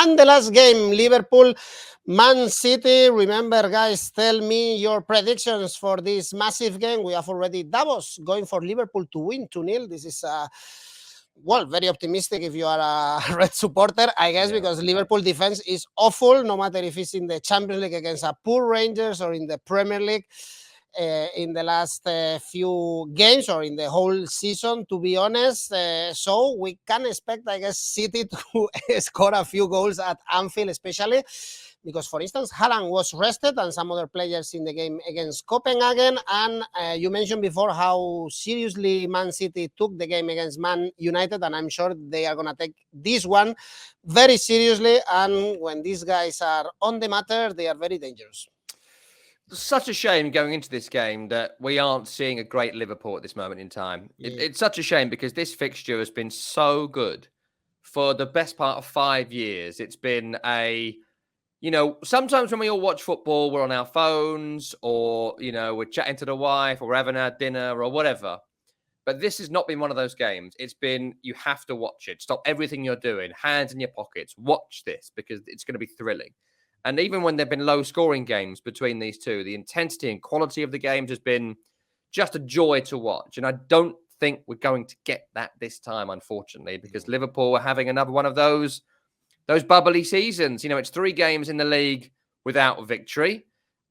And the last game, Liverpool, Man City. Remember, guys, tell me your predictions for this massive game. We have already Davos going for Liverpool to win 2-0. This is well, very optimistic if you are a red supporter, I guess, because Liverpool defense is awful, no matter if it's in the Champions League against a poor Rangers or in the Premier League in the last few games or in the whole season, to be honest. So we can expect, I guess, City to score a few goals at Anfield, especially because, for instance, Haaland was rested and some other players in the game against Copenhagen. And you mentioned before how seriously Man City took the game against Man United, and I'm sure they are going to take this one very seriously. And when these guys are on the matter, they are very dangerous. Such a shame going into this game that we aren't seeing a great Liverpool at this moment in time. It's such a shame because this fixture has been so good for the best part of 5 years. It's been sometimes when we all watch football, we're on our phones or, we're chatting to the wife or having our dinner or whatever. But this has not been one of those games. It's been, you have to watch it. Stop everything you're doing, hands in your pockets. Watch this because it's going to be thrilling. And even when there have been low-scoring games between these two, the intensity and quality of the games has been just a joy to watch. And I don't think we're going to get that this time, unfortunately, because Liverpool are having another one of those bubbly seasons. It's 3 games in the league without victory.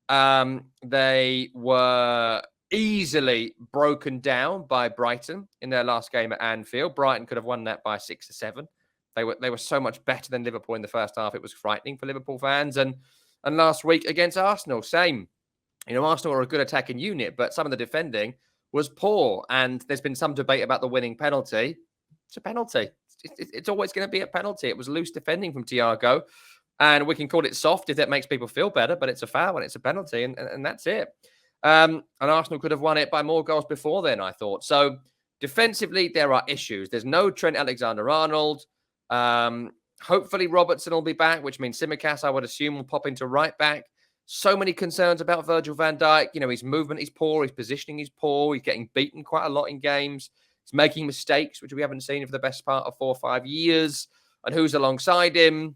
They were easily broken down by Brighton in their last game at Anfield. Brighton could have won that by 6 or 7. They were so much better than Liverpool in the first half. It was frightening for Liverpool fans. And last week against Arsenal, same. Arsenal are a good attacking unit, but some of the defending was poor. And there's been some debate about the winning penalty. It's a penalty. It's always going to be a penalty. It was loose defending from Thiago. And we can call it soft if that makes people feel better, but it's a foul and it's a penalty, and that's it. And Arsenal could have won it by more goals before then, I thought. So defensively, there are issues. There's no Trent Alexander-Arnold. Hopefully Robertson will be back, which means Tsimikas, I would assume, will pop into right back. So many concerns about Virgil van Dijk. His movement is poor. His positioning is poor. He's getting beaten quite a lot in games. He's making mistakes, which we haven't seen for the best part of 4 or 5 years. And who's alongside him?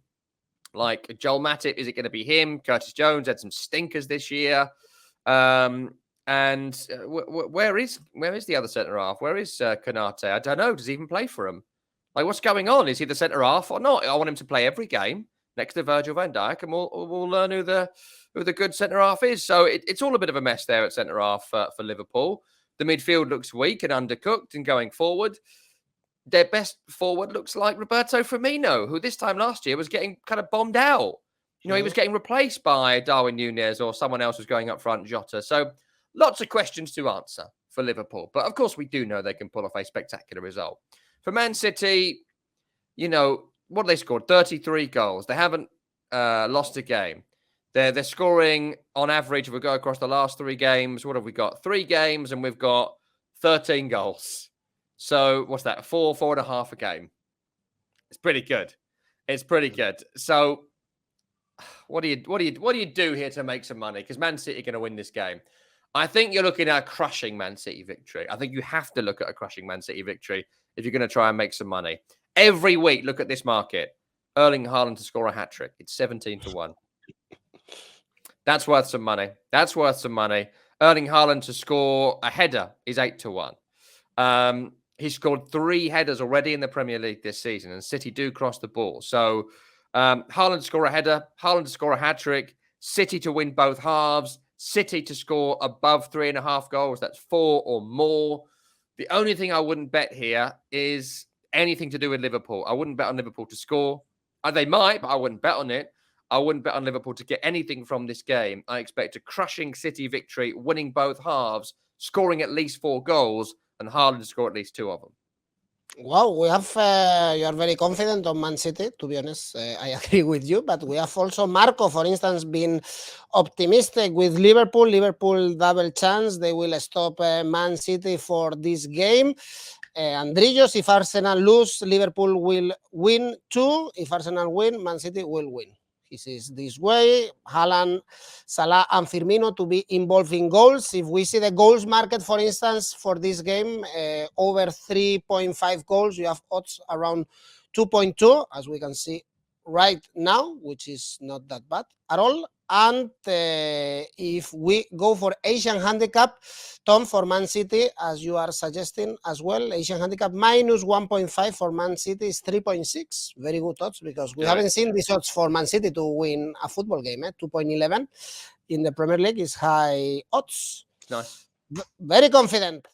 Like Joel Matip, is it going to be him? Curtis Jones had some stinkers this year. Where is the other centre-half? Where is 𝗗𝗜𝗦𝗖𝗟𝗔𝗜𝗠𝗘? I don't know. Does he even play for him? Like, what's going on? Is he the centre-half or not? I want him to play every game next to Virgil van Dijk, and we'll learn who the good centre-half is. So it's all a bit of a mess there at centre-half for Liverpool. The midfield looks weak and undercooked, and going forward, their best forward looks like Roberto Firmino, who this time last year was getting kind of bombed out. He was getting replaced by Darwin Núñez or someone else was going up front, Jota. So lots of questions to answer for Liverpool. But of course, we do know they can pull off a spectacular result. For Man City, what have they scored? 33 goals. They haven't lost a game. They're scoring on average, if we go across the last 3 games, what have we got? 3 games and we've got 13 goals. So what's that? 4.5 a game. It's pretty good. It's pretty good. So what do you do here to make some money? Because Man City are going to win this game. I think you're looking at a crushing Man City victory. I think you have to look at a crushing Man City victory if you're going to try and make some money. Every week, look at this market. Erling Haaland to score a hat-trick. It's 17-1. That's worth some money. Erling Haaland to score a header is 8-1. He scored 3 headers already in the Premier League this season, and City do cross the ball. So Haaland to score a header, Haaland to score a hat-trick, City to win both halves, City to score above 3.5 goals. That's 4 or more. The only thing I wouldn't bet here is anything to do with Liverpool. I wouldn't bet on Liverpool to score. They might, but I wouldn't bet on it. I wouldn't bet on Liverpool to get anything from this game. I expect a crushing City victory, winning both halves, scoring at least 4 goals, and Haaland to score at least 2 of them. Wow, we have, you are very confident on Man City, to be honest. I agree with you, but we have also Marco, for instance, been optimistic with Liverpool. Liverpool double chance. They will stop Man City for this game. Andrillos, if Arsenal lose, Liverpool will win too. If Arsenal win, Man City will win. He says this way, Haaland, Salah and Firmino to be involved in goals. If we see the goals market, for instance, for this game, over 3.5 goals, you have odds around 2.2, as we can see right now, which is not that bad at all. And if we go for Asian handicap, Tom, for Man City, as you are suggesting as well, Asian handicap minus 1.5 for Man City is 3.6. Very good odds, because we haven't seen these odds for Man City to win a football game. 2.11 in the Premier League is high odds. Nice. Very confident.